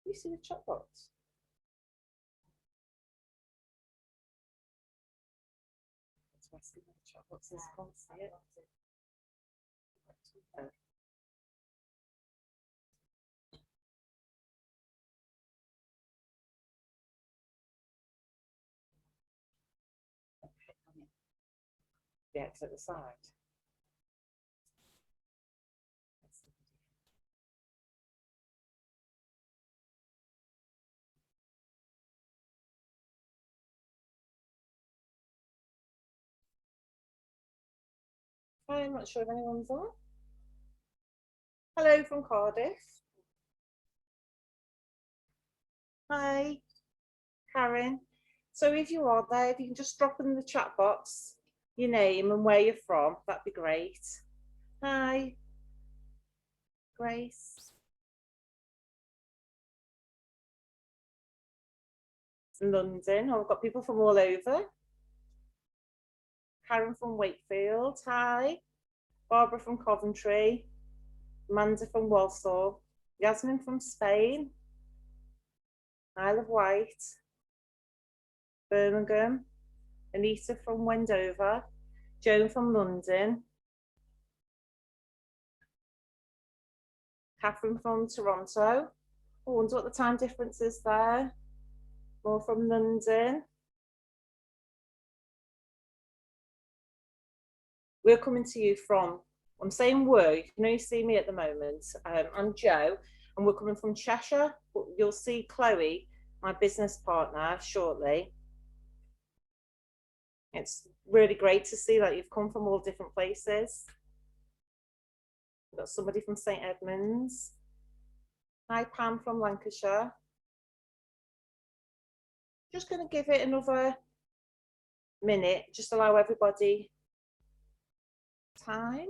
You see the chat box? That's asking where the chat box is. I can't see it. Yeah, it's at the side. I'm not sure if anyone's on. Hello from Cardiff. Hi, Karen. So if you are there, if you can just drop in the chat box your name and where you're from, that'd be great. Hi, Grace. London. Oh, I've got people from all over. Karen from Wakefield. Hi. Barbara from Coventry. Amanda from Walsall. Yasmin from Spain. Isle of Wight. Birmingham. Anita from Wendover. Joan from London. Catherine from Toronto. I wonder what the time difference is there. More from London. We're coming to you from, I'm saying you know, you see me at the moment. I'm Jo, and we're coming from Cheshire. You'll see Chloe, my business partner, shortly. It's really great to see that you've come from all different places. We've got somebody from St Edmunds. Hi, Pam from Lancashire. Just going to give it another minute, just allow everybody time.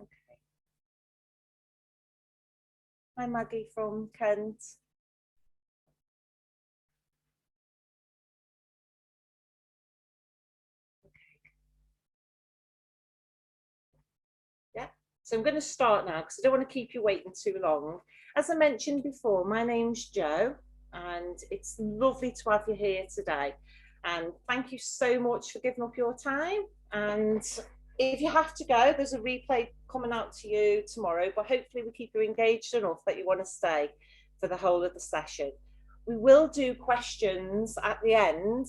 Okay. Hi, Maggie from Kent. Yeah, so I'm going to start now because I don't want to keep you waiting too long. As I mentioned before, my name's Jo, and it's lovely to have you here today. And thank you so much for giving up your time. And if you have to go, there's a replay coming out to you tomorrow, but hopefully we keep you engaged enough that you want to stay for the whole of the session. We will do questions at the end,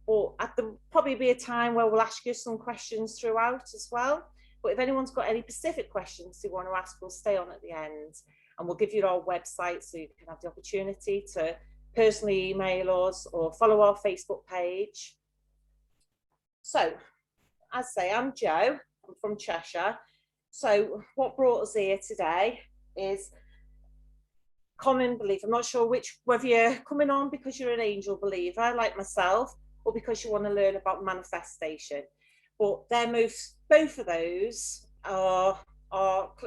or at the probably be a time where we'll ask you some questions throughout as well. But if anyone's got any specific questions you want to ask, we'll stay on at the end, and we'll give you our website so you can have the opportunity to personally email us or follow our Facebook page. So, as I say, I'm Jo, I'm from Cheshire. So what brought us here today is common belief. I'm not sure whether you're coming on because you're an angel believer like myself, or because you want to learn about manifestation. But both of those are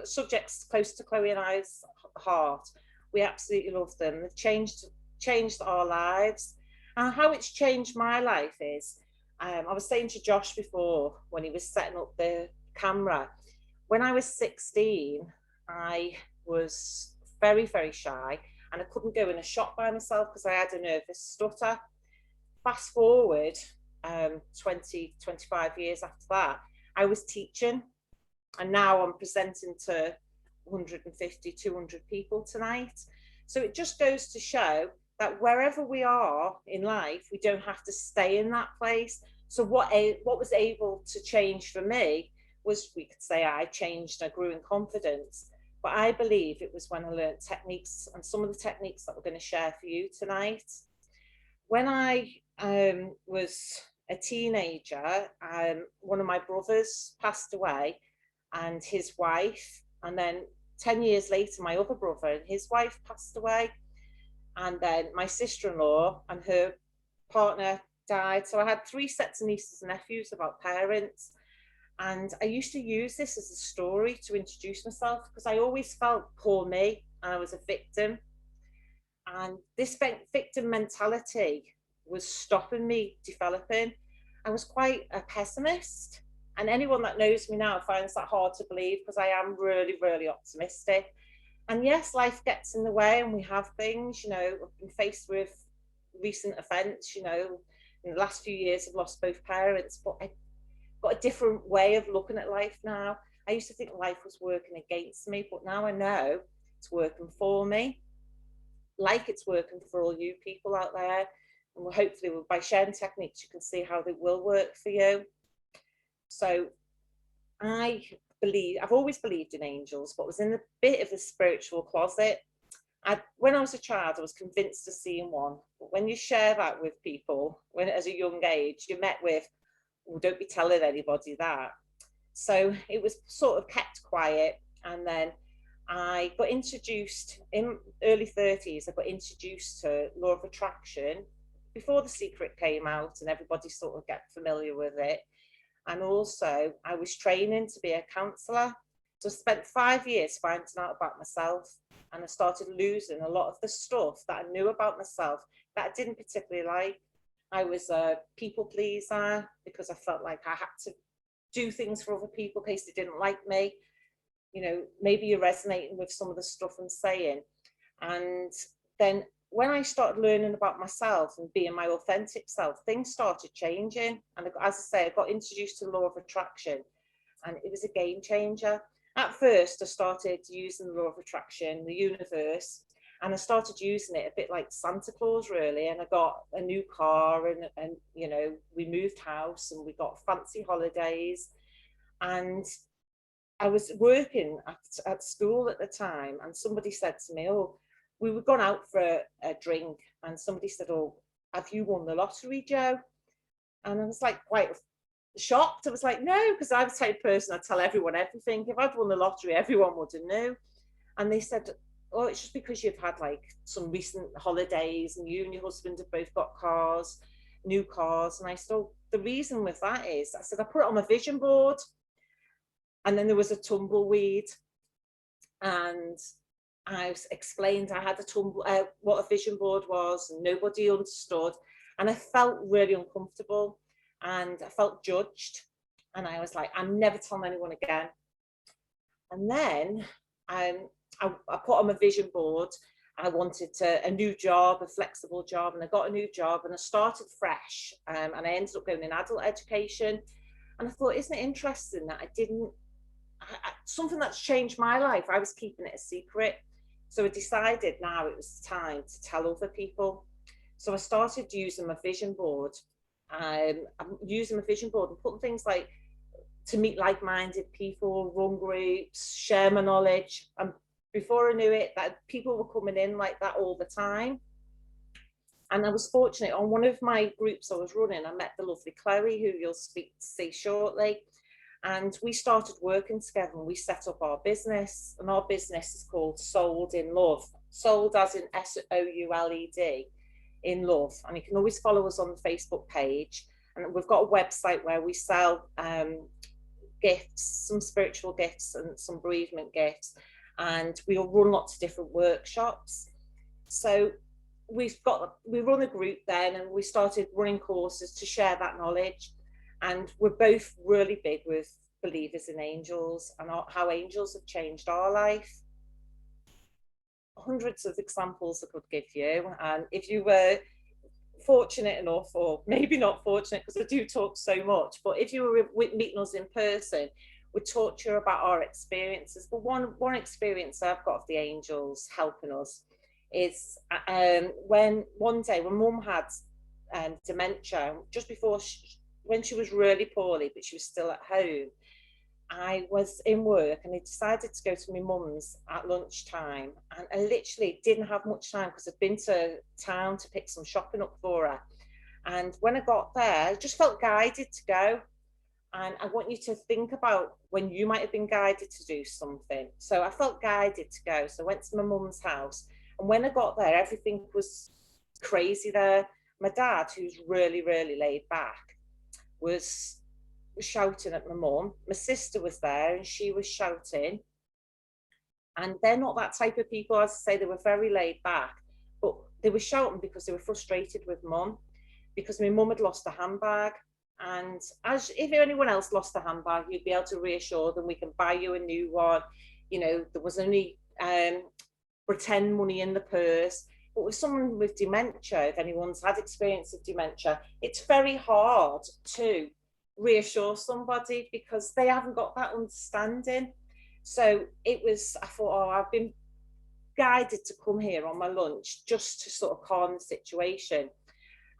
subjects close to Chloe and I's heart. We absolutely love them. They've changed our lives. And how it's changed my life is, I was saying to Josh before when he was setting up the camera, when I was 16, I was very, very shy, and I couldn't go in a shop by myself because I had a nervous stutter. Fast forward 20, 25 years after that, I was teaching, and now I'm presenting to 150, 200 people tonight. So it just goes to show that wherever we are in life, we don't have to stay in that place. So what was able to change for me was, we could say I changed, I grew in confidence. But I believe it was when I learned techniques, and some of the techniques that we're going to share for you tonight. When I was a teenager, one of my brothers passed away, and his wife, and then 10 years later, my other brother and his wife passed away. And then my sister-in-law and her partner died. So I had 3 sets of nieces and nephews about parents. And I used to use this as a story to introduce myself, because I always felt poor me and I was a victim. And this victim mentality was stopping me developing. I was quite a pessimist. And anyone that knows me now finds that hard to believe because I am really, really optimistic. And yes, life gets in the way and we have things, you know, I've been faced with recent events, you know, in the last few years I've lost both parents, but I've got a different way of looking at life now. I used to think life was working against me, but now I know it's working for me, like it's working for all you people out there. And hopefully by sharing techniques, you can see how they will work for you. So I've always believed in angels, but was in a bit of a spiritual closet. When I was a child, I was convinced of seeing one. But when you share that with people, when as a young age, you're met with, well, don't be telling anybody that. So it was sort of kept quiet. And then I got introduced in early 30s, I got introduced to law of attraction before The Secret came out and everybody sort of get familiar with it. And also I was training to be a counsellor. So I spent 5 years finding out about myself, and I started losing a lot of the stuff that I knew about myself that I didn't particularly like. I was a people pleaser because I felt like I had to do things for other people in case they didn't like me. You know, maybe you're resonating with some of the stuff I'm saying. And then when I started learning about myself and being my authentic self, things started changing. And as I say, I got introduced to the law of attraction, and it was a game changer. At first, I started using the law of attraction, the universe, and I started using it a bit like Santa Claus, really. And I got a new car, and you know, we moved house, and we got fancy holidays. And I was working at school at the time, and somebody said to me, "Oh, we were gone out for a drink," and somebody said, "Oh, have you won the lottery, Joe?" And I was like quite shocked. I was like, "No," because I was the type of person I'd tell everyone everything. If I'd won the lottery, everyone would have known. And they said, "Oh, it's just because you've had like some recent holidays, and you and your husband have both got cars, new cars." And I said, "Oh, the reason with that is," I said, "I put it on my vision board, and then there was a tumbleweed, and I explained I had a what a vision board was, and nobody understood, and I felt really uncomfortable, and I felt judged, and I was like, I'm never telling anyone again." And then I put on my vision board, I wanted a new job, a flexible job, and I got a new job, and I started fresh, and I ended up going in adult education. And I thought, isn't it interesting that I didn't something that's changed my life. I was keeping it a secret. So I decided now it was time to tell other people. So I started using my vision board. I'm using my vision board and putting things like to meet like-minded people, run groups, share my knowledge. And before I knew it, that people were coming in like that all the time. And I was fortunate on one of my groups I was running, I met the lovely Chloe, who you'll see shortly. And we started working together, and we set up our business, and our business is called Souled in Love. Souled as in SOULED, in love. And you can always follow us on the Facebook page, and we've got a website where we sell gifts, some spiritual gifts and some bereavement gifts, and we'll run lots of different workshops. So we run a group then, and we started running courses to share that knowledge. And we're both really big with believers in angels and how angels have changed our life. Hundreds of examples I could give you. And if you were fortunate enough, or maybe not fortunate because I do talk so much, but if you were meeting us in person, we'd talk to you about our experiences. But one experience I've got of the angels helping us is when one day when Mum had dementia, just before when she was really poorly, but she was still at home. I was in work, and I decided to go to my mum's at lunchtime, and I literally didn't have much time because I'd been to town to pick some shopping up for her. And when I got there, I just felt guided to go. And I want you to think about when you might have been guided to do something. So I felt guided to go. So I went to my mum's house, and when I got there, everything was crazy there. My dad, who's really, really laid back, was shouting at my mum. My sister was there, and she was shouting. And they're not that type of people. As I say, they were very laid back. but they were shouting because they were frustrated with mum, because my mum had lost a handbag. And as if anyone else lost a handbag, you'd be able to reassure them, we can buy you a new one. You know, there was only pretend money in the purse. But with someone with dementia, if anyone's had experience of dementia, it's very hard to reassure somebody because they haven't got that understanding. So it was, I thought, oh, I've been guided to come here on my lunch just to sort of calm the situation.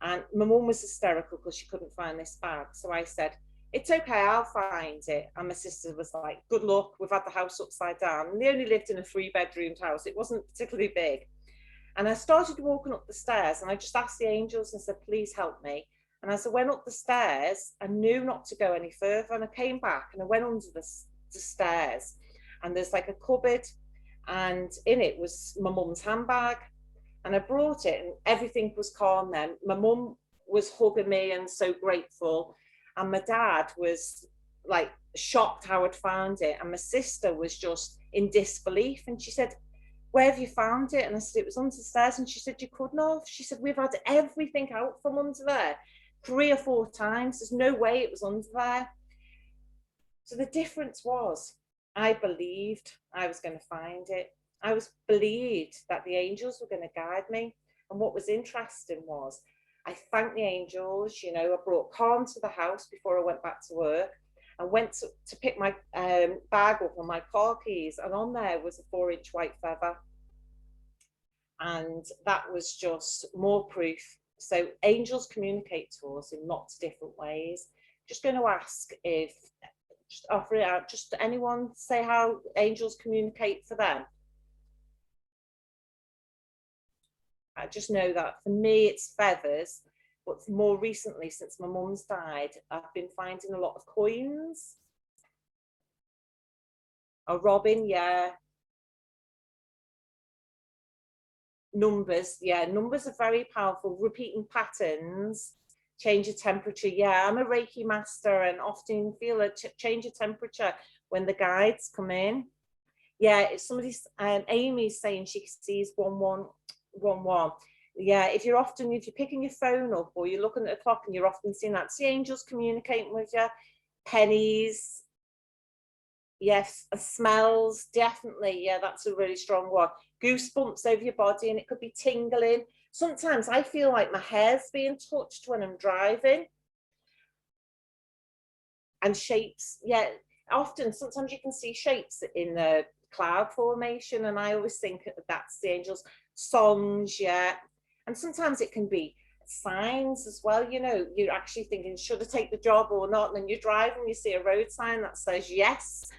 And my mum was hysterical because she couldn't find this bag. So I said, it's okay, I'll find it. And my sister was like, good luck, we've had the house upside down. And they only lived in a 3-bedroomed house. It wasn't particularly big. And I started walking up the stairs and I just asked the angels and said, please help me. And as I went up the stairs, I knew not to go any further. And I came back and I went under the stairs. And there's like a cupboard. And in it was my mum's handbag. And I brought it and everything was calm then. My mum was hugging me and so grateful. And my dad was like shocked how I'd found it. And my sister was just in disbelief. And she said, where have you found it? And I said, it was under the stairs. And she said, you couldn't have. She said, we've had everything out from under there 3 or 4 times. There's no way it was under there. So the difference was I believed I was going to find it. I believed that the angels were going to guide me. And what was interesting was I thanked the angels. You know, I brought calm to the house before I went back to work. I went to pick my bag up on my car keys, and on there was a 4-inch white feather. And that was just more proof. So angels communicate to us in lots of different ways. Just going to ask if, just offer it out, just anyone say how angels communicate for them. I just know that for me it's feathers, but more recently, since my mum's died, I've been finding a lot of coins. A robin, yeah. Numbers, yeah, numbers are very powerful. Repeating patterns, change of temperature. Yeah, I'm a Reiki master and often feel a change of temperature when the guides come in. Yeah, if somebody's, Amy's saying she sees 1111. Yeah, if you're picking your phone up or you're looking at a clock and you're often seeing that, see angels communicating with you. Pennies, yes, smells, definitely. Yeah, that's a really strong one. Goosebumps over your body, and it could be tingling. Sometimes I feel like my hair's being touched when I'm driving. And shapes, yeah, often, sometimes you can see shapes in the cloud formation, and I always think that's the angels. Songs, yeah. And sometimes it can be signs as well. You know, you're actually thinking, should I take the job or not? And then you drive and you see a road sign that says yes.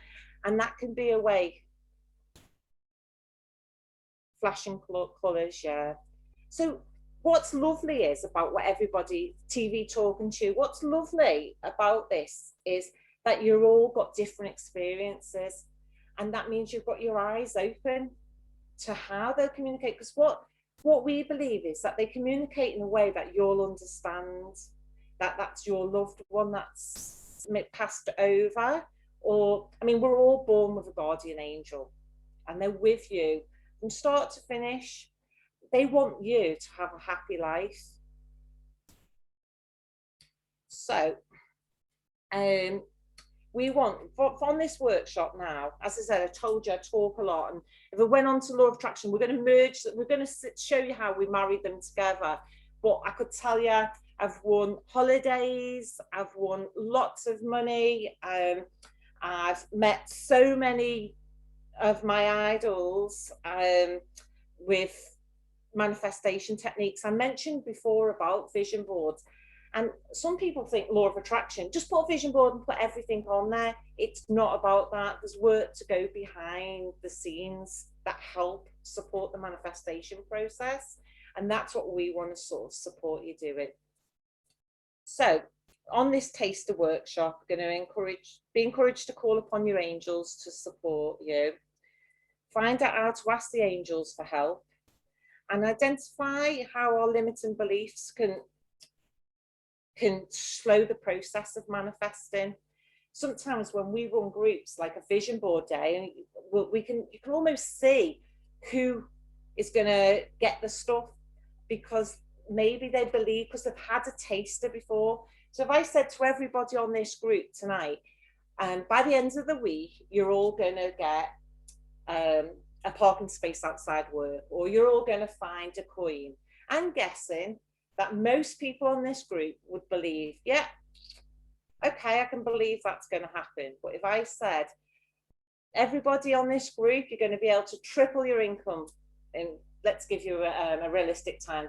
And that can be a way. Flashing colours, yeah. So what's lovely is about what everybody, TV talking to you, what's lovely about this is that you're all got different experiences. And that means you've got your eyes open to how they'll communicate. Because what we believe is that they communicate in a way that you'll understand, that that's your loved one that's passed over. Or, I mean, we're all born with a guardian angel and they're with you from start to finish. They want you to have a happy life. So, we want, from this workshop now, as I said, I told you I talk a lot, and if I went on to law of attraction, we're going to merge, we're going to show you how we married them together. But I could tell you, I've won holidays, I've won lots of money, I've met so many of my idols with manifestation techniques. I mentioned before about vision boards. And some people think law of attraction, just put a vision board and put everything on there. It's not about that. There's work to go behind the scenes that help support the manifestation process. And that's what we want to sort of support you doing. So on this taster workshop, we're going to be encouraged to call upon your angels to support you. Find out how to ask the angels for help and identify how our limiting beliefs can slow the process of manifesting. Sometimes when we run groups like a vision board day, and you can almost see who is going to get the stuff, because maybe they believe, because they've had a taster before. So if I said to everybody on this group tonight, and by the end of the week, you're all going to get a parking space outside work, or you're all going to find a coin, I'm guessing that most people on this group would believe, yeah, okay, I can believe that's going to happen. But if I said, everybody on this group, you're going to be able to triple your income, and let's give you a realistic time,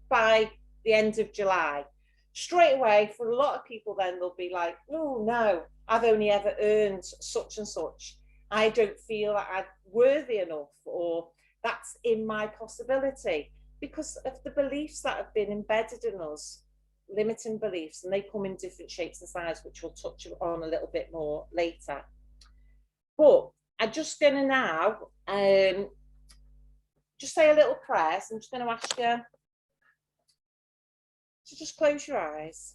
by the end of July, straight away, for a lot of people, then they'll be like, oh no, I've only ever earned such and such. I don't feel that I'm worthy enough, or that's in my possibility, because of the beliefs that have been embedded in us, limiting beliefs, and they come in different shapes and sizes, which we'll touch on a little bit more later. But I'm just going to now just say a little prayer. So I'm just going to ask you to just close your eyes.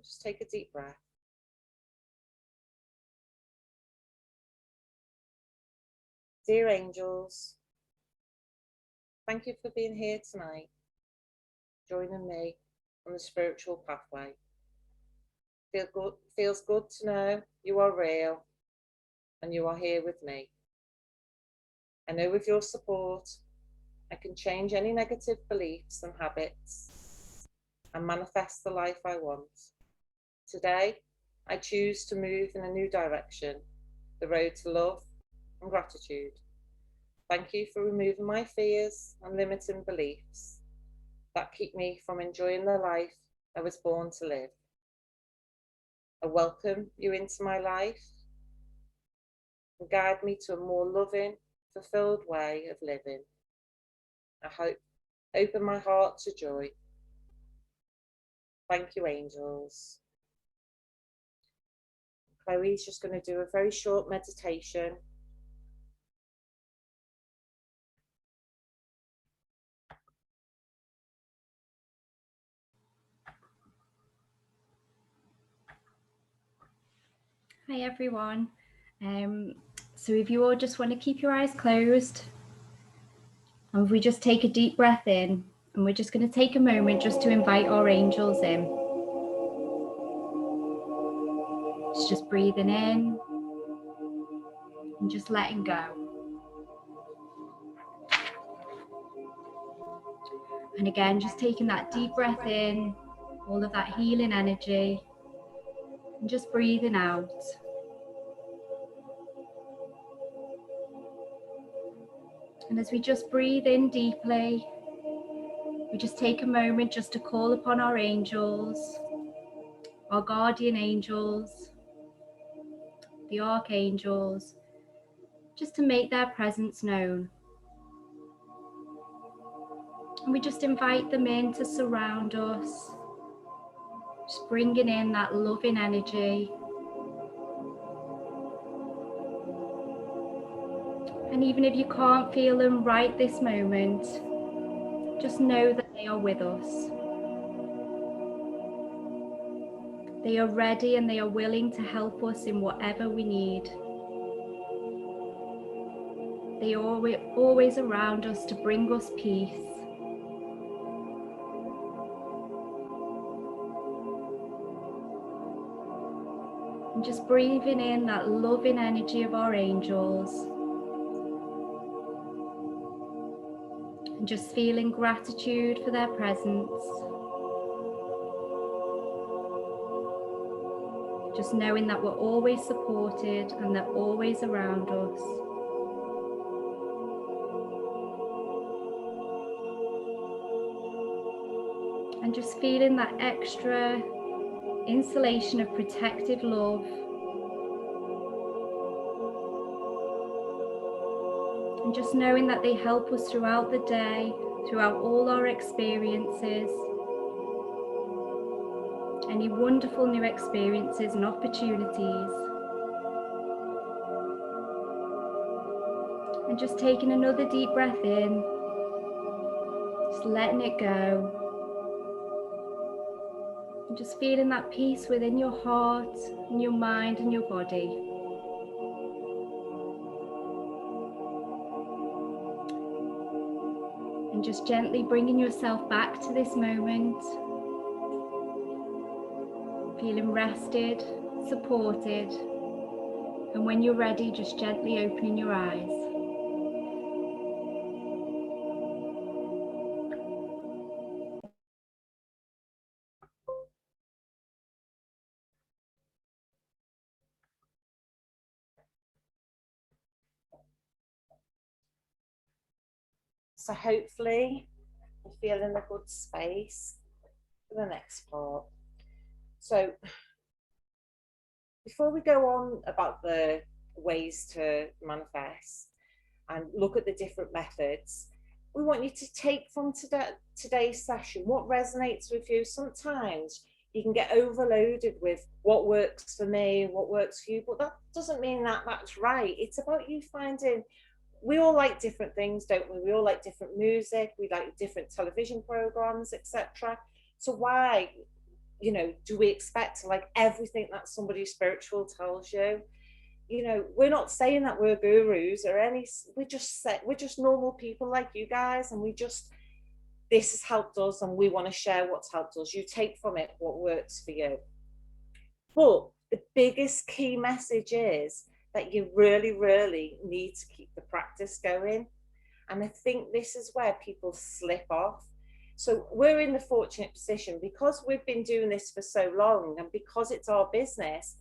Just take a deep breath. Dear angels, thank you for being here tonight, joining me on the spiritual pathway. Feels good to know you are real and you are here with me. I know with your support, I can change any negative beliefs and habits and manifest the life I want. Today, I choose to move in a new direction, the road to love and gratitude. Thank you for removing my fears and limiting beliefs that keep me from enjoying the life I was born to live. I welcome you into my life and guide me to a more loving, fulfilled way of living. I open my heart to joy. Thank you, angels. Chloe's just going to do a very short meditation. Hi everyone. So if you all just want to keep your eyes closed, and if we just take a deep breath in, and we're just going to take a moment just to invite our angels in. It's just breathing in and just letting go. And again, just taking that deep breath in, all of that healing energy, and just breathing out. And as we just breathe in deeply, we just take a moment just to call upon our angels, our guardian angels, the archangels, just to make their presence known. And we just invite them in to surround us, just bringing in that loving energy. And even if you can't feel them right this moment, just know that they are with us. They are ready and they are willing to help us in whatever we need. They are always around us to bring us peace. And just breathing in that loving energy of our angels. And just feeling gratitude for their presence. Just knowing that we're always supported and they're always around us. And just feeling that extra insulation of protective love. And just knowing that they help us throughout the day, throughout all our experiences, any wonderful new experiences and opportunities. And just taking another deep breath in, just letting it go. And just feeling that peace within your heart, and your mind and your body. just gently bringing yourself back to this moment, feeling rested, supported, and when you're ready, just gently opening your eyes. So hopefully you're feeling a good space for the next part. So before we go on about the ways to manifest and look at the different methods, we want you to take from today's session what resonates with you. Sometimes you can get overloaded with what works for me, what works for you, but that doesn't mean that that's right. It's about you finding, we all like different things, don't we? We all like different music, we like different television programs, etc. So why, do we expect to like everything that somebody spiritual tells you? We're not saying that we're gurus or any, we're just normal people like you guys, and this has helped us and we want to share what's helped us. You take from it what works for you. But the biggest key message is that you really, really need to keep the practice going. And I think this is where people slip off. So we're in the fortunate position, because we've been doing this for so long and because it's our business,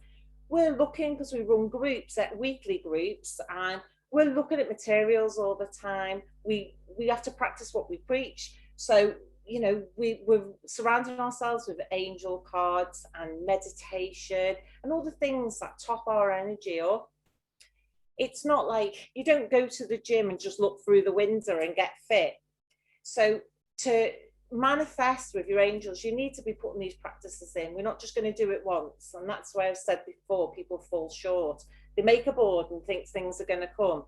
we're looking, because we run groups, at weekly groups, and we're looking at materials all the time. We have to practice what we preach. So, we're surrounding ourselves with angel cards and meditation and all the things that top our energy up. It's not like you don't go to the gym and just look through the window and get fit. So to manifest with your angels, you need to be putting these practices in. We're not just going to do it once. And that's why I've said before, people fall short. They make a board and think things are going to come.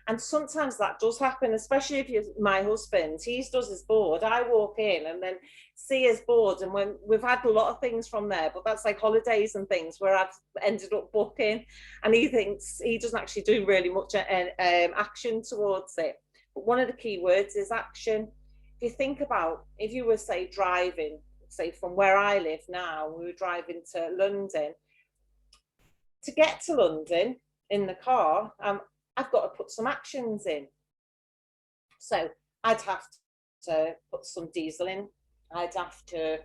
And sometimes that does happen, especially if you're my husband. He does his board. I walk in and then see his board. And when we've had a lot of things from there, but that's like holidays and things where I've ended up booking. And he thinks he doesn't actually do really much action towards it. But one of the key words is action. If you think about, if you were, say, driving, say, from where I live now, we were driving to London. To get to London in the car, I've got to put some actions in. So I'd have to put some diesel in. I'd have to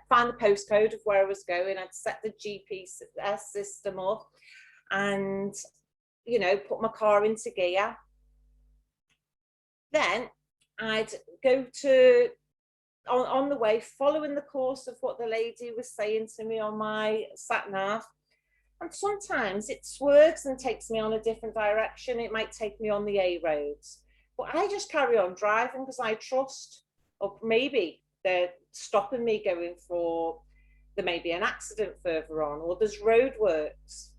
find the postcode of where I was going. I'd set the GPS system up and, put my car into gear. Then I'd go on the way, following the course of what the lady was saying to me on my sat nav. And sometimes it swerves and takes me on a different direction. It might take me on the A roads. But I just carry on driving because I trust, or maybe they're stopping me going for, there may be an accident further on, or there's roadworks.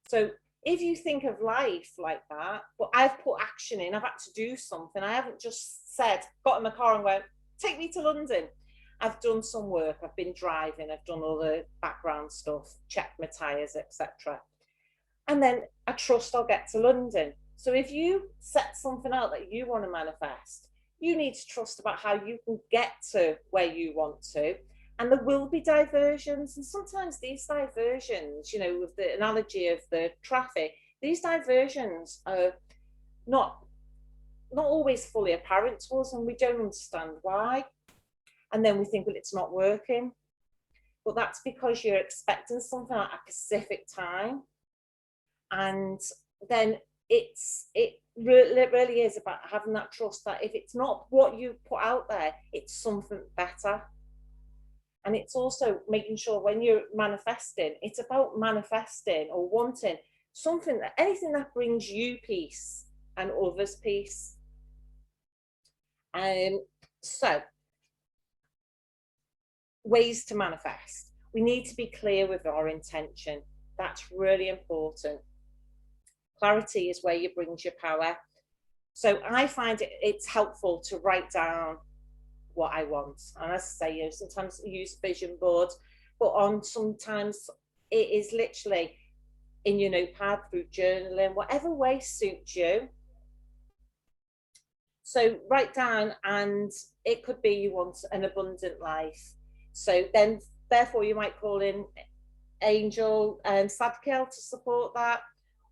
So if you think of life like that, but I've put action in, I've had to do something. I haven't just said, got in my car and went, take me to London. I've done some work, I've been driving, I've done all the background stuff, checked my tyres, etc. And then I trust I'll get to London. So if you set something out that you want to manifest, you need to trust about how you can get to where you want to. And there will be diversions. And sometimes these diversions, with the analogy of the traffic, these diversions are not always fully apparent to us, and we don't understand why. And then we think, well, it's not working. But that's because you're expecting something at a specific time. And then it really is about having that trust that if it's not what you put out there, it's something better. And it's also making sure when you're manifesting, it's about manifesting or wanting something, anything that brings you peace and others peace. So ways to manifest. We need to be clear with our intention. That's really important. Clarity is where you brings your power. So I find it's helpful to write down what I want. And as I say, sometimes I use vision boards, but sometimes it is literally in your notepad, through journaling, whatever way suits you. So write down, and it could be you want an abundant life. So then, therefore, you might call in Angel Sadkiel to support that,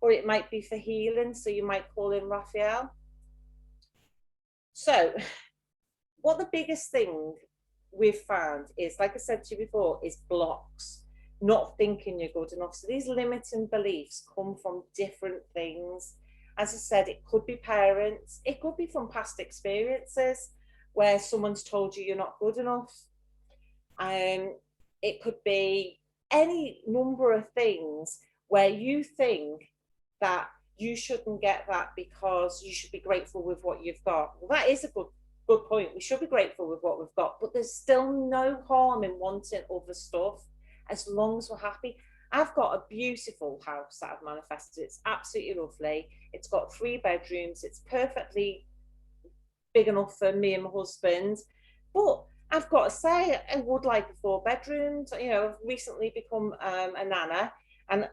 or it might be for healing. So you might call in Raphael. So what the biggest thing we've found is, like I said to you before, is blocks, not thinking you're good enough. So these limiting beliefs come from different things. As I said, it could be parents, it could be from past experiences where someone's told you you're not good enough. It could be any number of things where you think that you shouldn't get that because you should be grateful with what you've got. Well, that is a good point. We should be grateful with what we've got, but there's still no harm in wanting other stuff as long as we're happy. I've got a beautiful house that I've manifested. It's absolutely lovely. It's got 3 bedrooms. It's perfectly big enough for me and my husband. But I've got to say, I would like a 4 bedrooms. You know, I've recently become a nana, and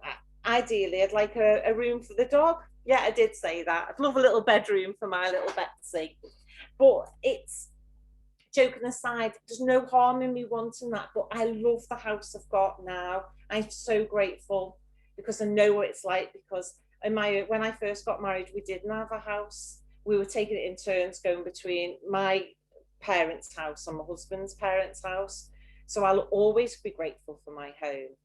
ideally I'd like a room for the dog. Yeah, I did say that. I'd love a little bedroom for my little Betsy. But it's, joking aside, there's no harm in me wanting that, but I love the house I've got now. I'm so grateful because I know what it's like, because when I first got married, we didn't have a house. We were taking it in turns going between my parents' house and my husband's parents' house. So I'll always be grateful for my home.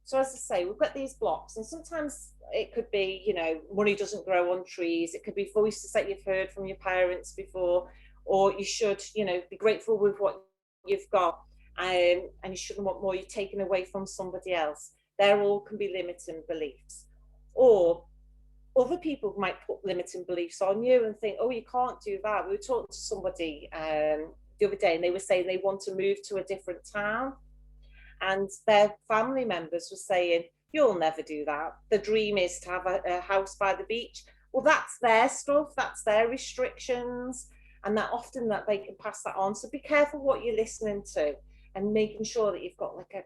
So as I say, we've got these blocks, and sometimes it could be, you know, money doesn't grow on trees. It could be voices that you've heard from your parents before, or you should, you know, be grateful with what you've got, and you shouldn't want more you're taking away from somebody else. They're all can be limiting beliefs. Or other people might put limiting beliefs on you and think, oh, you can't do that. We were talking to somebody the other day, and they were saying they want to move to a different town, and their family members were saying, you'll never do that. The dream is to have a house by the beach. Well, that's their stuff, that's their restrictions, and that often that they can pass that on. So be careful what you're listening to, and making sure that you've got like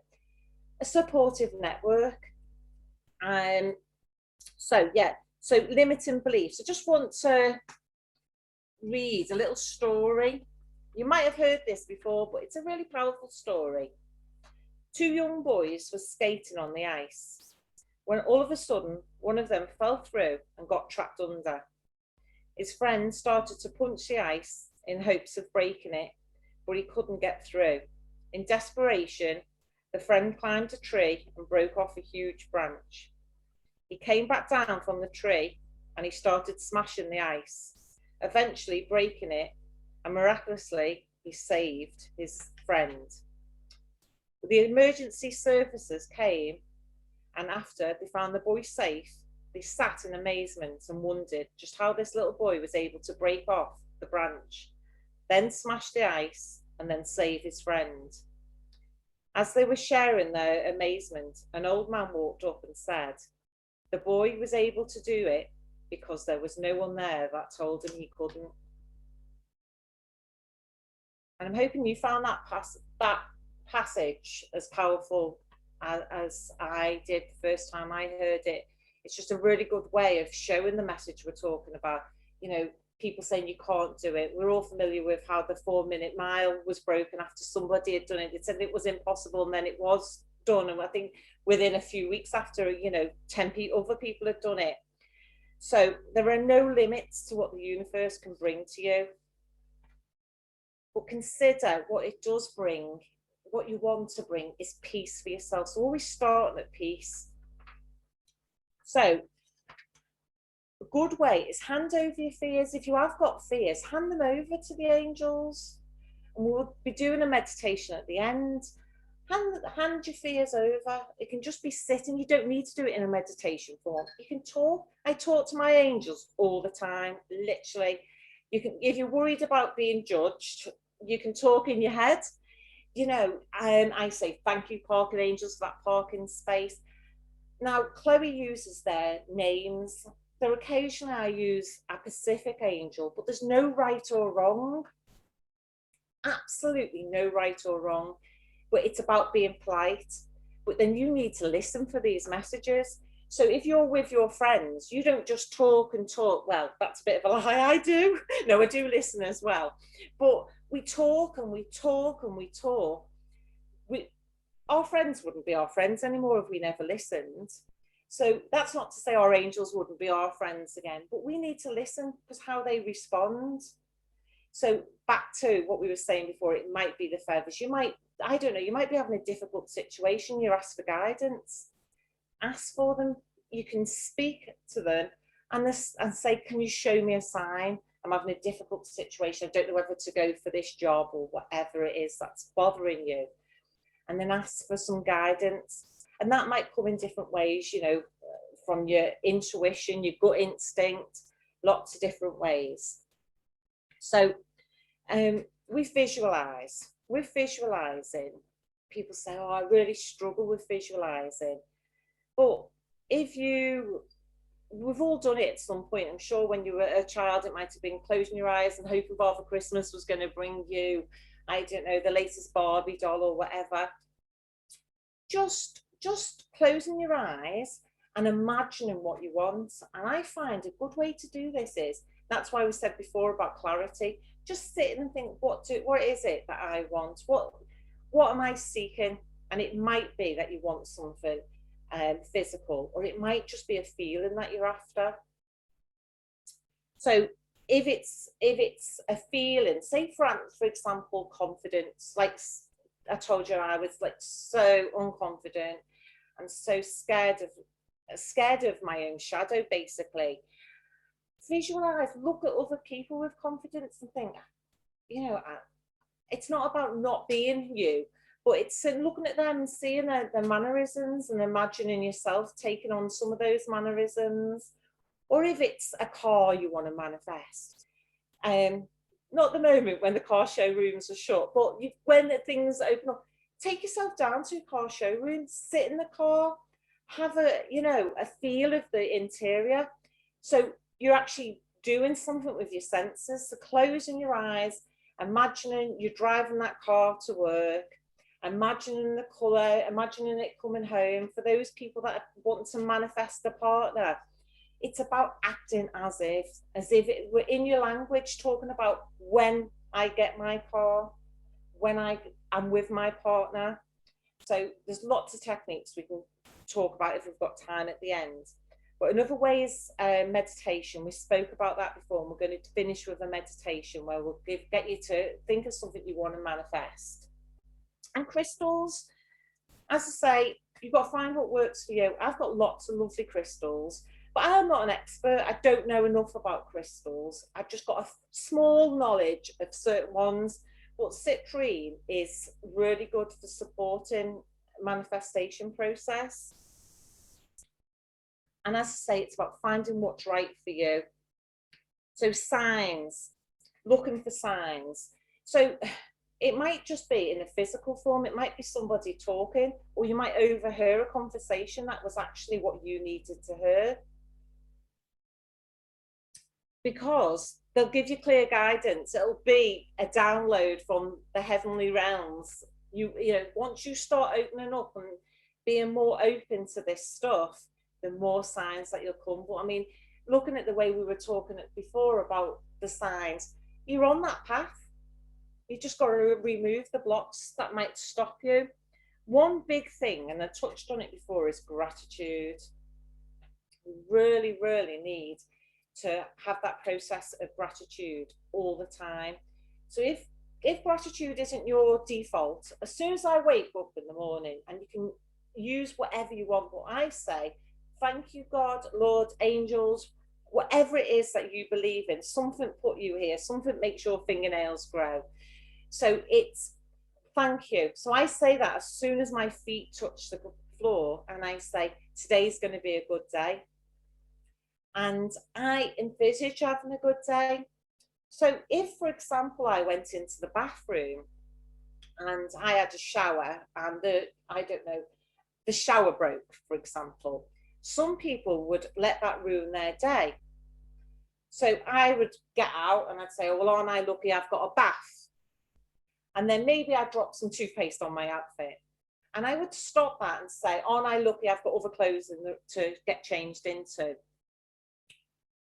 a supportive network. So yeah, so limiting beliefs. I just want to read a little story. You might have heard this before, but it's a really powerful story. 2 young boys were skating on the ice when all of a sudden one of them fell through and got trapped under. His friend started to punch the ice in hopes of breaking it, but he couldn't get through. In desperation, the friend climbed a tree and broke off a huge branch. He came back down from the tree and he started smashing the ice, eventually breaking it, and miraculously he saved his friend. The emergency services came, and after they found the boy safe, they sat in amazement and wondered just how this little boy was able to break off the branch, then smash the ice, and then save his friend. As they were sharing their amazement, an old man walked up and said, the boy was able to do it because there was no one there that told him he couldn't. And I'm hoping you found that passage as powerful as I did the first time I heard it. It's just a really good way of showing the message we're talking about. You know, people saying you can't do it. We're all familiar with how the 4-minute mile was broken after somebody had done it. It said it was impossible, and then it was done. And I think within a few weeks after, you know, 10 other people had done it. So there are no limits to what the universe can bring to you. But consider what it does bring. What you want to bring is peace for yourself. So always start at peace. So a good way is hand over your fears. If you have got fears, hand them over to the angels. And we'll be doing a meditation at the end. Hand your fears over. It can just be sitting. You don't need to do it in a meditation form. You can talk. I talk to my angels all the time, literally. You can, if you're worried about being judged, you can talk in your head. You know, I say thank you, parking angels, for that parking space. Now, Chloe uses their names. So occasionally I use a Pacific angel, but there's no right or wrong. Absolutely no right or wrong. But it's about being polite. But then you need to listen for these messages. So if you're with your friends, you don't just talk and talk. Well, that's a bit of a lie. I do. No, I do listen as well. But we talk and we talk and we talk. Our friends wouldn't be our friends anymore if we never listened. So that's not to say our angels wouldn't be our friends again, but we need to listen because how they respond. So back to what we were saying before, it might be the feathers. You might, I don't know, you might be having a difficult situation. You ask for guidance, ask for them. You can speak to them and say, can you show me a sign? I'm having a difficult situation. I don't know whether to go for this job or whatever it is that's bothering you. And then ask for some guidance. And that might come in different ways, you know, from your intuition, your gut instinct, lots of different ways. So we visualize. With visualizing, people say, oh, I really struggle with visualizing. But we've all done it at some point. I'm sure when you were a child, it might have been closing your eyes and hoping Father Christmas was going to bring you, I don't know, the latest Barbie doll or whatever. Just closing your eyes and imagining what you want. And I find a good way to do this is, that's why we said before about clarity, just sit and think, what is it that I want? What am I seeking? And it might be that you want something physical, or it might just be a feeling that you're after. So if it's a feeling, say for example, confidence, like I told you, I was like so unconfident and so scared of my own shadow, basically. Visualize, look at other people with confidence and think, you know, it's not about not being you, but it's looking at them and seeing their mannerisms and imagining yourself taking on some of those mannerisms. Or if it's a car you want to manifest, not the moment when the car showrooms are shut, but when the things open up, take yourself down to a car showroom, sit in the car, have a feel of the interior. So you're actually doing something with your senses. So closing your eyes, imagining you're driving that car to work, imagining the colour, imagining it coming home. For those people that want to manifest a partner, it's about acting as if it were in your language, talking about when I get my car, when I'm with my partner. So there's lots of techniques we can talk about if we've got time at the end. But another way is meditation. We spoke about that before, and we're going to finish with a meditation where we'll get you to think of something you want to manifest. And crystals, as I say, you've got to find what works for you. I've got lots of lovely crystals, but I'm not an expert. I don't know enough about crystals. I've just got a small knowledge of certain ones. But citrine is really good for supporting manifestation process. And as I say, it's about finding what's right for you. So signs, looking for signs. So it might just be in a physical form. It might be somebody talking, or you might overhear a conversation that was actually what you needed to hear. Because they'll give you clear guidance. It'll be a download from the heavenly realms. You know, once you start opening up and being more open to this stuff, the more signs that you'll come. But I mean, looking at the way we were talking before about the signs, you're on that path. You just got to remove the blocks that might stop you. One big thing, and I touched on it before, is gratitude. You really, really need to have that process of gratitude all the time. So if gratitude isn't your default, as soon as I wake up in the morning, and you can use whatever you want, but I say, thank you, God, Lord, angels, whatever it is that you believe in, something put you here, something makes your fingernails grow. So it's thank you. So I say that as soon as my feet touch the floor, and I say, today's going to be a good day. And I envisage having a good day. So if, for example, I went into the bathroom and I had a shower and the shower broke, for example, some people would let that ruin their day. So I would get out and I'd say, oh, well, aren't I lucky I've got a bath? And then maybe I'd drop some toothpaste on my outfit. And I would stop that and say, aren't I lucky I've got other clothes to get changed into?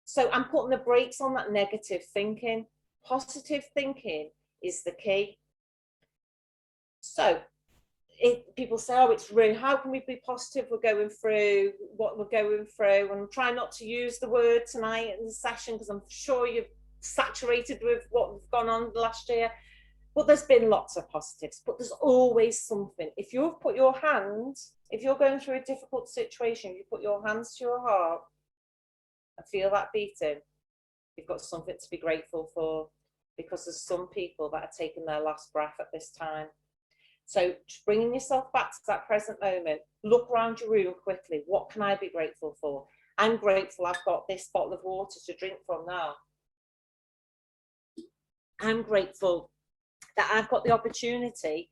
So I'm putting the brakes on that negative thinking. Positive thinking is the key. So people say, oh, it's really, how can we be positive? We're going through what we're going through. And I'm trying not to use the word tonight in the session because I'm sure you've saturated with what we've gone on last year. But there's been lots of positives, but there's always something. If you've put your hand, if you're going through a difficult situation, you put your hands to your heart and feel that beating, you've got something to be grateful for, because there's some people that are taking their last breath at this time. So just bringing yourself back to that present moment, look around your room quickly. What can I be grateful for? I'm grateful I've got this bottle of water to drink from now. I'm grateful that I've got the opportunity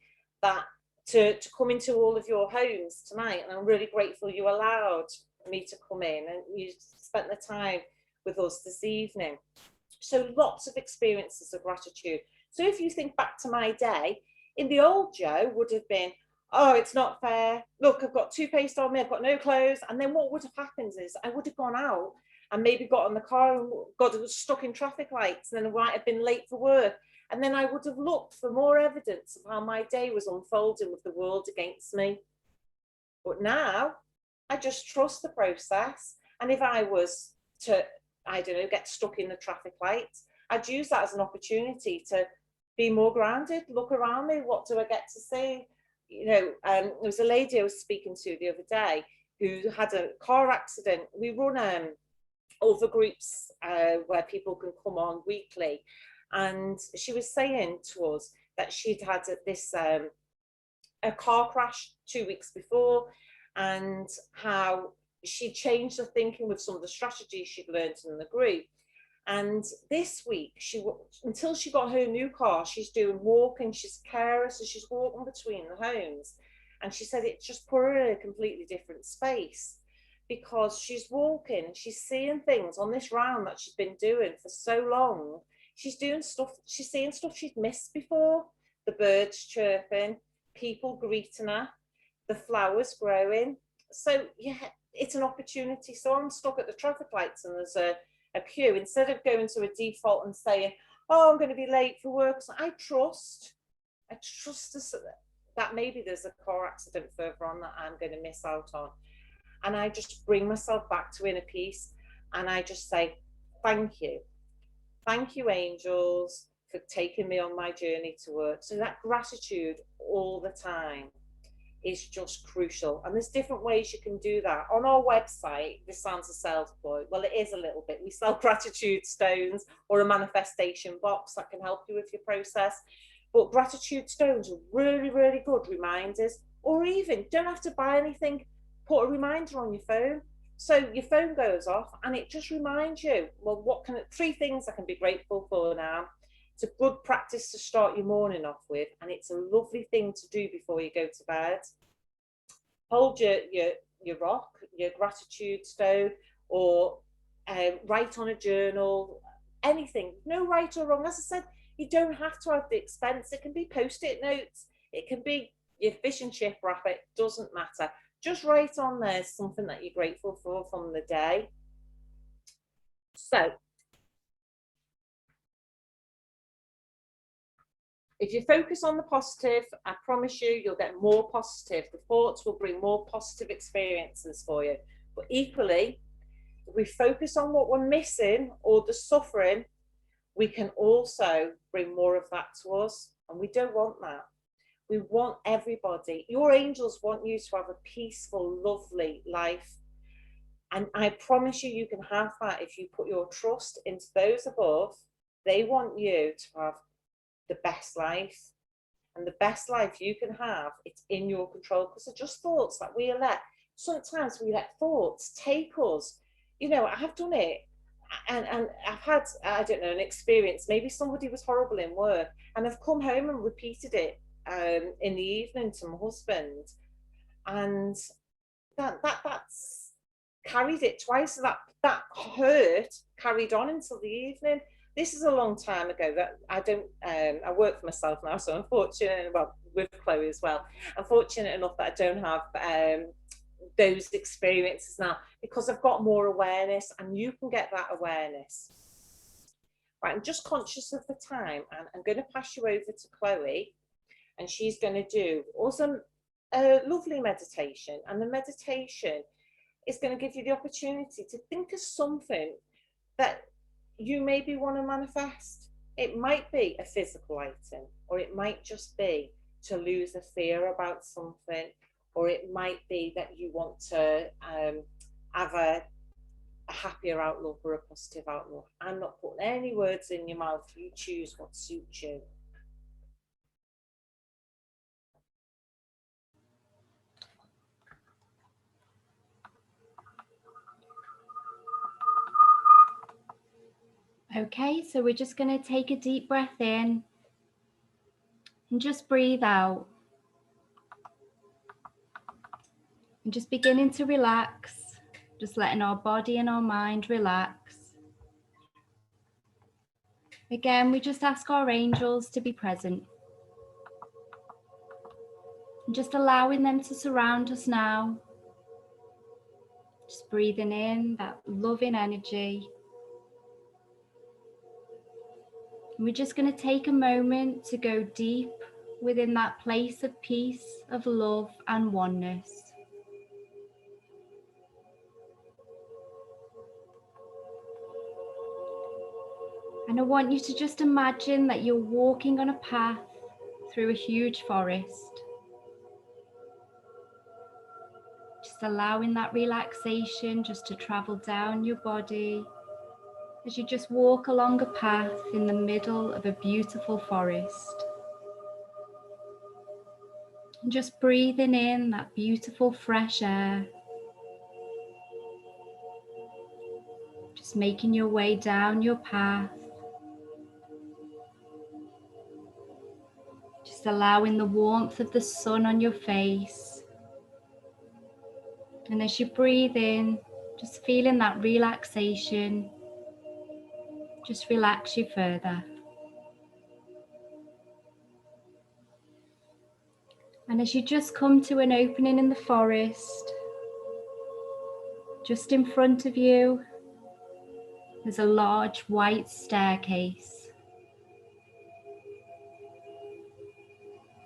to come into all of your homes tonight, and I'm really grateful you allowed me to come in and you spent the time with us this evening. So lots of experiences of gratitude. So if you think back to my day, in the old Joe would have been, oh, it's not fair. Look, I've got toothpaste on me, I've got no clothes. And then what would have happened is I would have gone out and maybe got in the car and got stuck in traffic lights, and then I might have been late for work. And then I would have looked for more evidence of how my day was unfolding with the world against me. But now I just trust the process. And if I was to, I don't know, get stuck in the traffic lights, I'd use that as an opportunity to be more grounded, look around me, what do I get to see? You know, there was a lady I was speaking to the other day who had a car accident. We run other groups where people can come on weekly. And she was saying to us that she'd had a car crash 2 weeks before, and how she changed her thinking with some of the strategies she'd learned in the group. And this week, until she got her new car, she's doing walking, she's a carer, so she's walking between the homes. And she said it just put her in a completely different space, because she's walking and she's seeing things on this round that she's been doing for so long. She's doing stuff, she's seeing stuff she'd missed before, the birds chirping, people greeting her, the flowers growing. So yeah, it's an opportunity. So I'm stuck at the traffic lights and there's a queue. Instead of going to a default and saying, oh, I'm going to be late for work, so I trust that maybe there's a car accident further on that I'm going to miss out on. And I just bring myself back to inner peace, and I just say, thank you. Thank you, angels, for taking me on my journey to work. So that gratitude all the time is just crucial. And there's different ways you can do that. On our website, this sounds a sales ploy. Well, it is a little bit. We sell gratitude stones or a manifestation box that can help you with your process. But gratitude stones are really, really good reminders. Or even, don't have to buy anything, put a reminder on your phone. So your phone goes off and it just reminds you, well, 3 things I can be grateful for now. It's a good practice to start your morning off with, and it's a lovely thing to do before you go to bed. Hold your rock, your gratitude stone, or write on a journal, anything. No right or wrong. As I said, you don't have to have the expense. It can be post-it notes. It can be your fish and chip wrap. It doesn't matter. Just write on there something that you're grateful for from the day. So if you focus on the positive, I promise you, you'll get more positive. The thoughts will bring more positive experiences for you. But equally, if we focus on what we're missing or the suffering, we can also bring more of that to us. And we don't want that. We want everybody, your angels want you to have a peaceful, lovely life. And I promise you, you can have that if you put your trust into those above. They want you to have the best life. And the best life you can have, it's in your control, because they're just thoughts that we let. Sometimes we let thoughts take us. You know, I have done it. And I've had, I don't know, an experience. Maybe somebody was horrible in work, and I've come home and repeated it in the evening to my husband, and that's carried it twice. So that hurt carried on until the evening. This is a long time ago. That I don't. I work for myself now, so I'm fortunate. Well, with Chloe as well. I'm fortunate enough that I don't have those experiences now, because I've got more awareness, and you can get that awareness. Right, I'm just conscious of the time, and I'm going to pass you over to Chloe, and she's going to do also a lovely meditation. And the meditation is going to give you the opportunity to think of something that you maybe want to manifest. It might be a physical item, or it might just be to lose a fear about something, or it might be that you want to have a happier outlook or a positive outlook. I'm not putting any words in your mouth. You choose what suits you. Okay, so we're just going to take a deep breath in and just breathe out. And just beginning to relax, just letting our body and our mind relax. Again, we just ask our angels to be present. And just allowing them to surround us now. Just breathing in that loving energy. And we're just going to take a moment to go deep within that place of peace, of love and oneness. And I want you to just imagine that you're walking on a path through a huge forest. Just allowing that relaxation just to travel down your body as you just walk along a path in the middle of a beautiful forest. And just breathing in that beautiful fresh air. Just making your way down your path. Just allowing the warmth of the sun on your face. And as you breathe in, just feeling that relaxation, just relax you further. And as you just come to an opening in the forest, just in front of you, there's a large white staircase.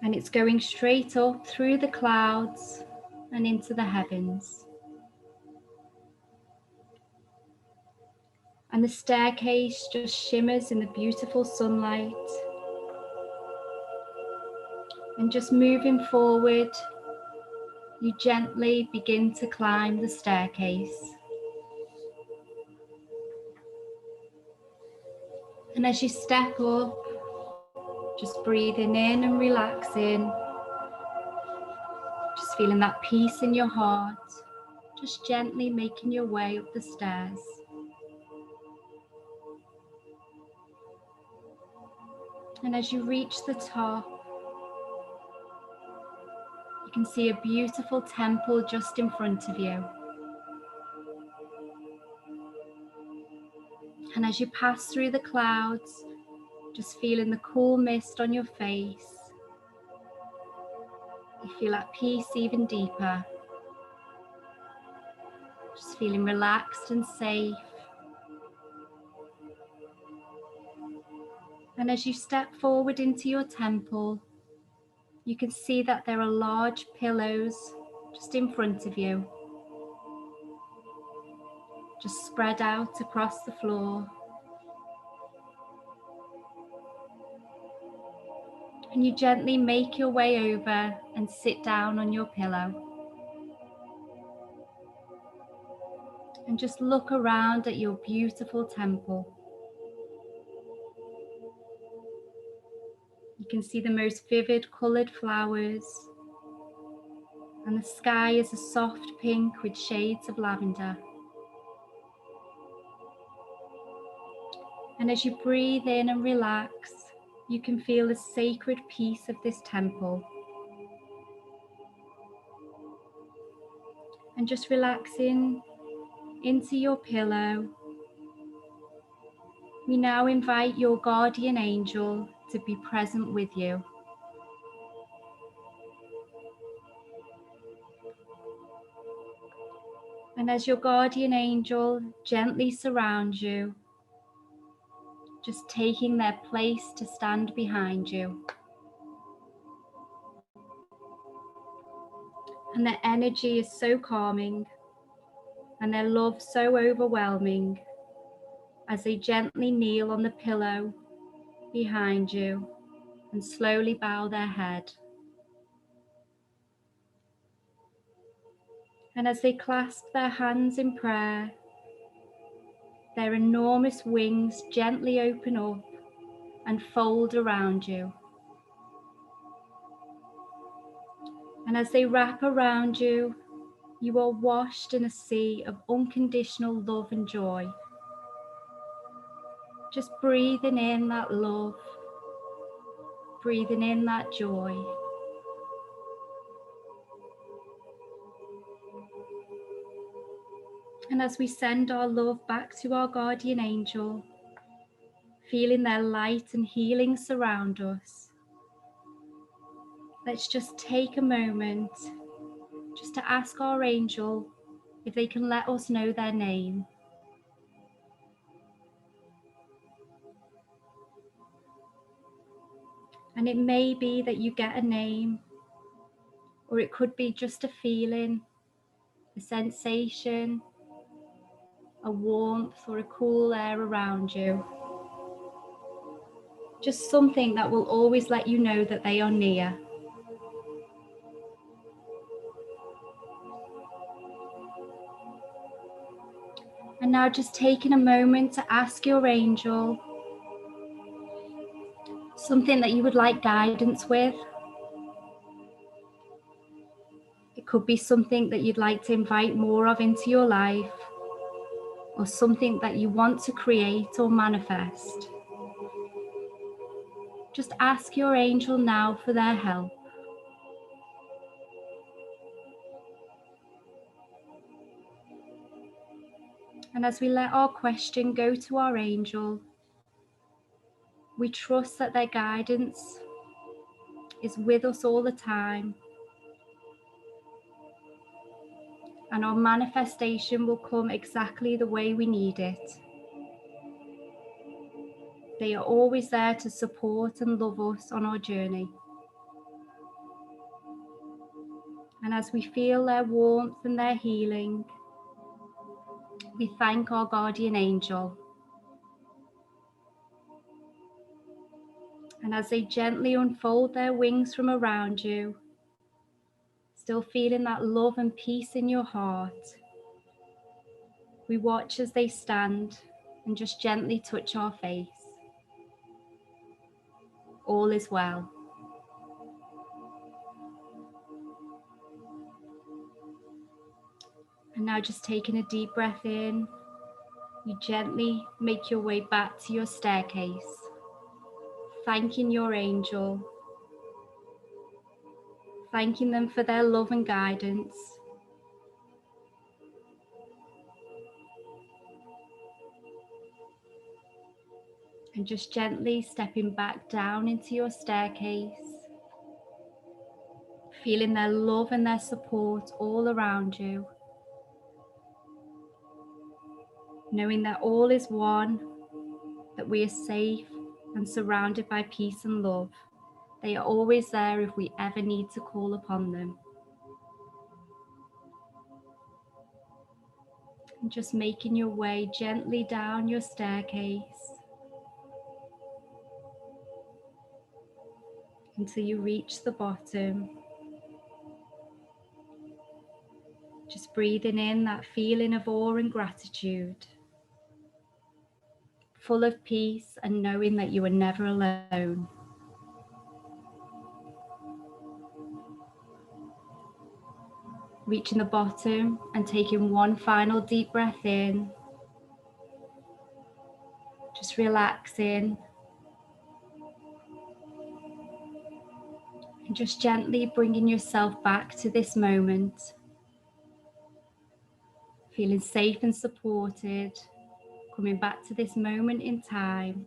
And it's going straight up through the clouds and into the heavens. And the staircase just shimmers in the beautiful sunlight. And just moving forward, you gently begin to climb the staircase. And as you step up, just breathing in and relaxing, just feeling that peace in your heart, just gently making your way up the stairs. And as you reach the top, you can see a beautiful temple just in front of you. And as you pass through the clouds, just feeling the cool mist on your face, you feel at peace even deeper. Just feeling relaxed and safe. And as you step forward into your temple, you can see that there are large pillows just in front of you, just spread out across the floor. And you gently make your way over and sit down on your pillow. And just look around at your beautiful temple. You can see the most vivid coloured flowers, and the sky is a soft pink with shades of lavender. And as you breathe in and relax, you can feel the sacred peace of this temple. And just relaxing into your pillow. We now invite your guardian angel to be present with you. And as your guardian angel gently surrounds you, just taking their place to stand behind you. And their energy is so calming and their love so overwhelming as they gently kneel on the pillow behind you and slowly bow their head. And as they clasp their hands in prayer, their enormous wings gently open up and fold around you. And as they wrap around you, you are washed in a sea of unconditional love and joy. Just breathing in that love, breathing in that joy. And as we send our love back to our guardian angel, feeling their light and healing surround us, let's just take a moment just to ask our angel if they can let us know their name. And it may be that you get a name, or it could be just a feeling, a sensation, a warmth or a cool air around you. Just something that will always let you know that they are near. And now just taking a moment to ask your angel something that you would like guidance with. It could be something that you'd like to invite more of into your life, or something that you want to create or manifest. Just ask your angel now for their help. And as we let our question go to our angel, we trust that their guidance is with us all the time, and our manifestation will come exactly the way we need it. They are always there to support and love us on our journey. And as we feel their warmth and their healing, we thank our guardian angel. And as they gently unfold their wings from around you, still feeling that love and peace in your heart, we watch as they stand and just gently touch our face. All is well. And now just taking a deep breath in, you gently make your way back to your staircase, thanking your angel, thanking them for their love and guidance. And just gently stepping back down into your staircase, feeling their love and their support all around you, knowing that all is one, that we are safe and surrounded by peace and love. They are always there if we ever need to call upon them. And just making your way gently down your staircase until you reach the bottom. Just breathing in that feeling of awe and gratitude, full of peace and knowing that you are never alone. Reaching the bottom and taking one final deep breath in, just relaxing and just gently bringing yourself back to this moment, feeling safe and supported, coming back to this moment in time,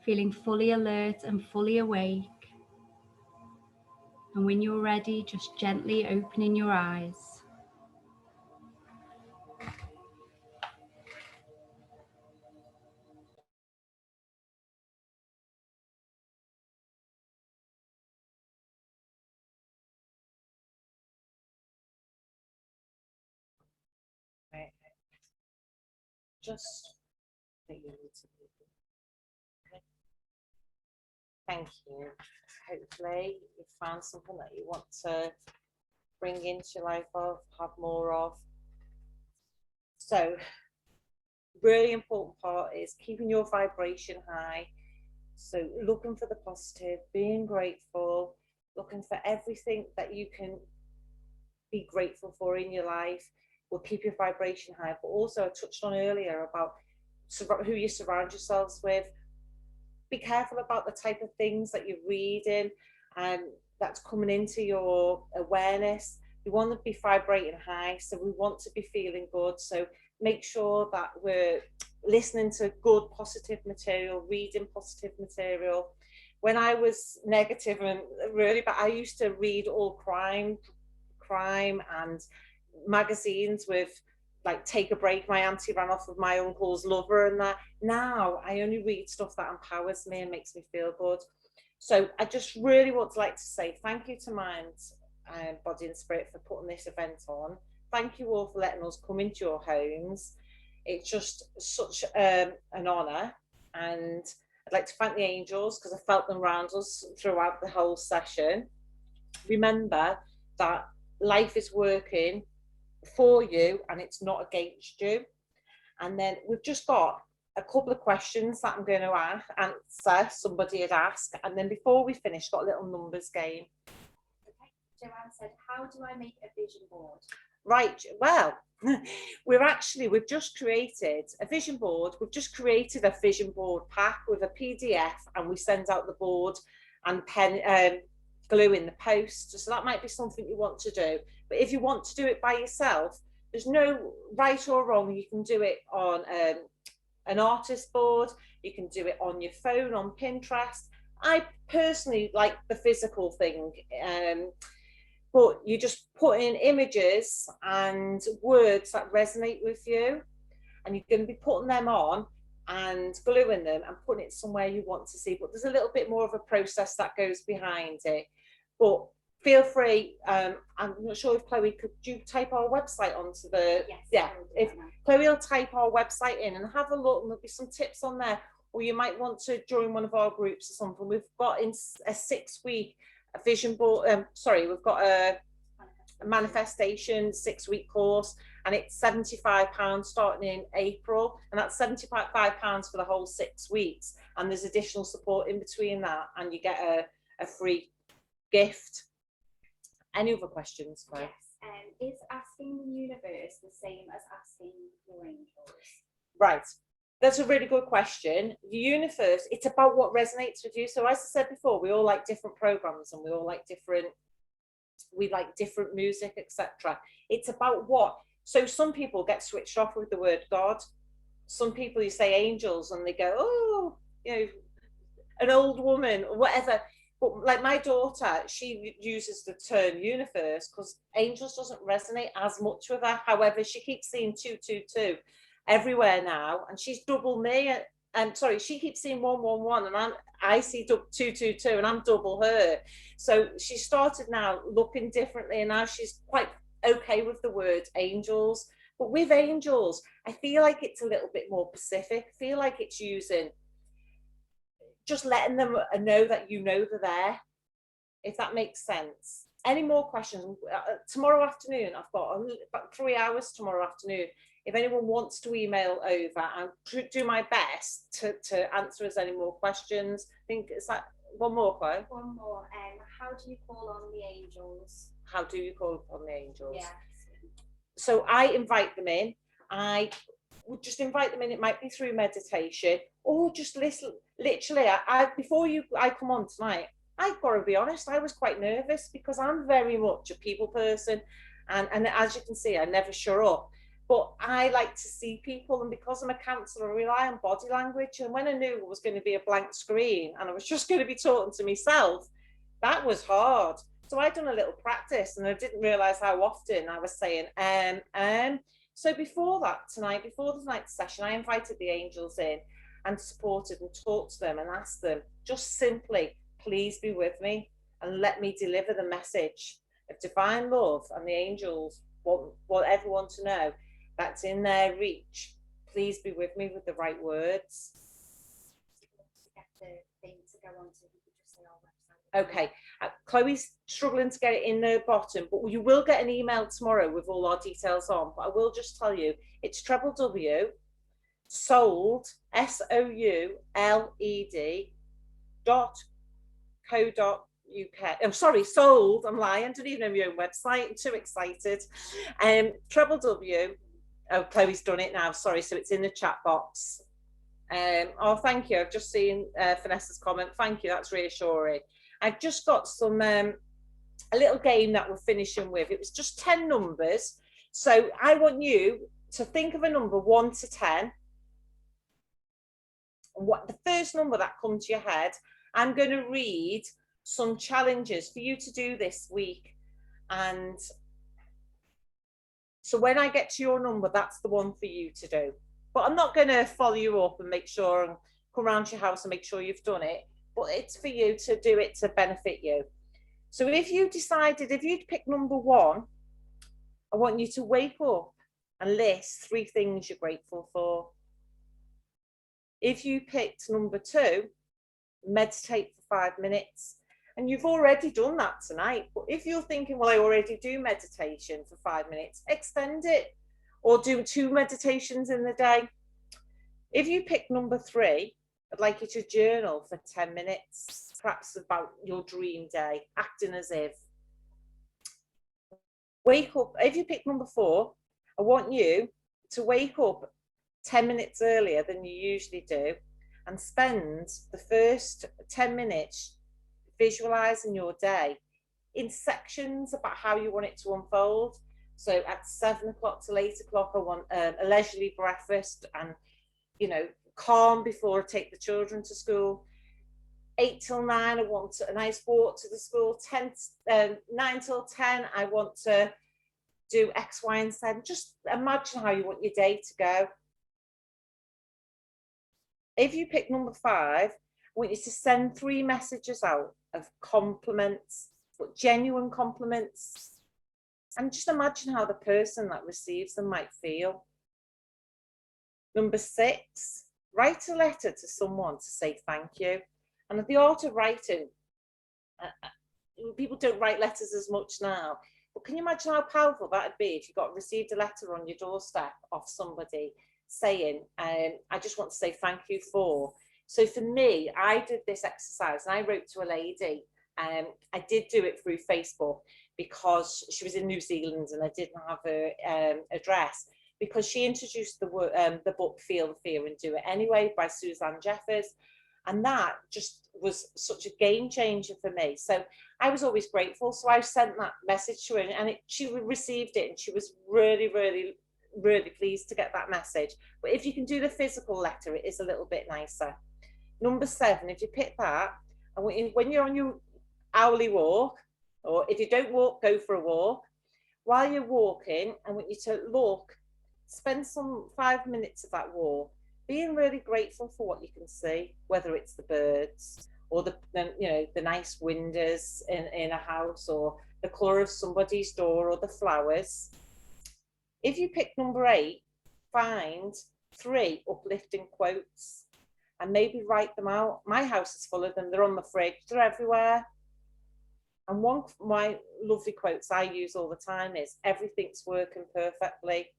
feeling fully alert and fully awake. And when you're ready, just gently opening your eyes. Right. Just that you need to be. Okay. Thank you. Hopefully you found something that you want to bring into your life of, have more of. So really important part is keeping your vibration high. So looking for the positive, being grateful, looking for everything that you can be grateful for in your life will keep your vibration high. But also I touched on earlier about who you surround yourselves with. Be careful about the type of things that you're reading and that's coming into your awareness. We want to be vibrating high, so we want to be feeling good. So make sure that we're listening to good positive material, reading positive material. When I was negative and really bad, I used to read all crime and magazines with like Take a Break, my auntie ran off with my uncle's lover and that. Now I only read stuff that empowers me and makes me feel good. So I just really would like to say thank you to Mind, Body and Spirit for putting this event on. Thank you all for letting us come into your homes. It's just such an honour, and I'd like to thank the angels because I felt them around us throughout the whole session. Remember that life is working for you and it's not against you. And then we've just got a couple of questions that I'm going to answer, somebody had asked, and then before we finish, got a little numbers game. Okay, Joanne said, how do I make a vision board? Right, well, we've just created a vision board. We've just created a vision board pack with a PDF, and we send out the board and pen glue in the post. So that might be something you want to do. But if you want to do it by yourself, there's no right or wrong. You can do it on an artist board. You can do it on your phone, on Pinterest. I personally like the physical thing. But you just put in images and words that resonate with you, and you're going to be putting them on and gluing them and putting it somewhere you want to see. But there's a little bit more of a process that goes behind it. But feel free. I'm not sure if Chloe, could you type our website onto the? Yes, yeah. If Chloe will type our website in and have a look, and there'll be some tips on there. Or you might want to join one of our groups or something. We've got in a 6-week vision board. We've got a manifestation 6-week course, and it's £75 starting in April, and that's £75 for the whole 6 weeks. And there's additional support in between that, and you get a free gift. Any other questions, Chloe? Yes. Is asking the universe the same as asking your angels? Right. That's a really good question. The universe, it's about what resonates with you. So as I said before, we all like different programs, and we all like different music, etc. It's about what. So some people get switched off with the word God. Some people, you say angels and they go, oh, an old woman or whatever. But like my daughter, she uses the term universe because angels doesn't resonate as much with her. However, she keeps seeing 222 everywhere now, and she's double me. She keeps seeing 111, and I see 222, and I'm double her. So she started now looking differently, and now she's quite okay with the word angels. But with angels, I feel like it's a little bit more specific. I feel like it's just letting them know that they're there, if that makes sense. Any more questions? Tomorrow afternoon, I've got about 3 hours tomorrow afternoon. If anyone wants to email over, I'll do my best to answer as any more questions. I think, is that one more, Chloe? One more. How do you call on the angels? How do you call upon the angels? Yeah. So I invite them in. I would just invite them in. It might be through meditation, or just listen. Literally, before I come on tonight, I've got to be honest, I was quite nervous because I'm very much a people person, and as you can see, I never shut up. But I like to see people, and because I'm a counsellor, I rely on body language. And when I knew it was going to be a blank screen and I was just going to be talking to myself, that was hard. So I'd done a little practice, and I didn't realise how often I was saying So before that tonight, before the night session, I invited the angels in and supported and talked to them and asked them just simply, please be with me and let me deliver the message of divine love, and the angels want everyone to know that's in their reach. Please be with me with the right words. Okay, Chloe's struggling to get it in the bottom, but you will get an email tomorrow with all our details on. But I will just tell you, it's www.souled, SOULED.co.uk. I'm sorry, sold. I'm lying. I don't even know my own website. I'm too excited. www. Oh, Chloe's done it now. Sorry, so it's in the chat box. Oh, thank you. I've just seen Vanessa's comment. Thank you. That's reassuring. I've just got some a little game that we're finishing with. It was just 10 numbers. So I want you to think of a number 1 to 10. What the first number that comes to your head, I'm going to read some challenges for you to do this week. And so when I get to your number, that's the one for you to do. But I'm not going to follow you up and make sure and come around to your house and make sure you've done it. But it's for you to do it to benefit you. So if you decided, if you'd pick number 1, I want you to wake up and list 3 things you're grateful for. If you picked number 2, meditate for 5 minutes. And you've already done that tonight. But if you're thinking, well, I already do meditation for 5 minutes, extend it, or do 2 meditations in the day. If you pick number 3, I'd like you to journal for 10 minutes, perhaps about your dream day, acting as if. Wake up. If you pick number 4, I want you to wake up 10 minutes earlier than you usually do and spend the first 10 minutes visualizing your day in sections about how you want it to unfold. So at 7 o'clock till 8 o'clock, I want a leisurely breakfast and, you know, calm before I take the children to school. 8 till 9, I want a nice walk to the school. 9 till 10, I want to do X, Y, and Z. Just imagine how you want your day to go. If you pick number 5, I want you to send 3 messages out of compliments, but genuine compliments. And just imagine how the person that receives them might feel. Number 6, write a letter to someone to say thank you. And the art of writing, people don't write letters as much now, but can you imagine how powerful that would be if you received a letter on your doorstep off somebody saying, I just want to say thank you for. So for me, I did this exercise and I wrote to a lady. I did do it through Facebook because she was in New Zealand and I didn't have her address, because she introduced the book Feel the Fear and Do It Anyway by Suzanne Jeffers. And that just was such a game changer for me. So I was always grateful. So I sent that message to her and she received it and she was really, really, really pleased to get that message. But if you can do the physical letter, it is a little bit nicer. Number 7, if you pick that, I want you, when you're on your hourly walk, or if you don't walk, go for a walk. While you're walking, I want you to look, spend some 5 minutes of that walk being really grateful for what you can see, whether it's the birds or the nice windows in a house, or the colour of somebody's door, or the flowers. If you pick number 8, find 3 uplifting quotes and maybe write them out. My house is full of them. They're on the fridge. They're everywhere. And one of my lovely quotes I use all the time is, everything's working perfectly.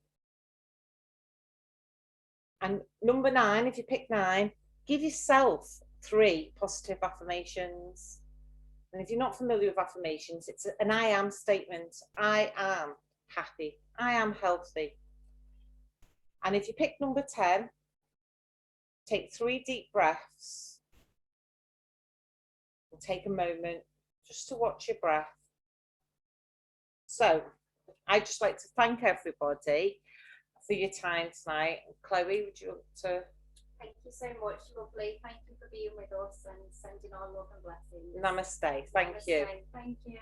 And number 9, if you pick 9, give yourself 3 positive affirmations. And if you're not familiar with affirmations, it's an I am statement. I am happy. I am healthy. And if you pick number 10, take 3 deep breaths. And take a moment just to watch your breath. So I'd just like to thank everybody for your time tonight. Chloe, would you like to? Thank you so much, lovely. Thank you for being with us and sending our love and blessings. Namaste. Thank you. Thank you.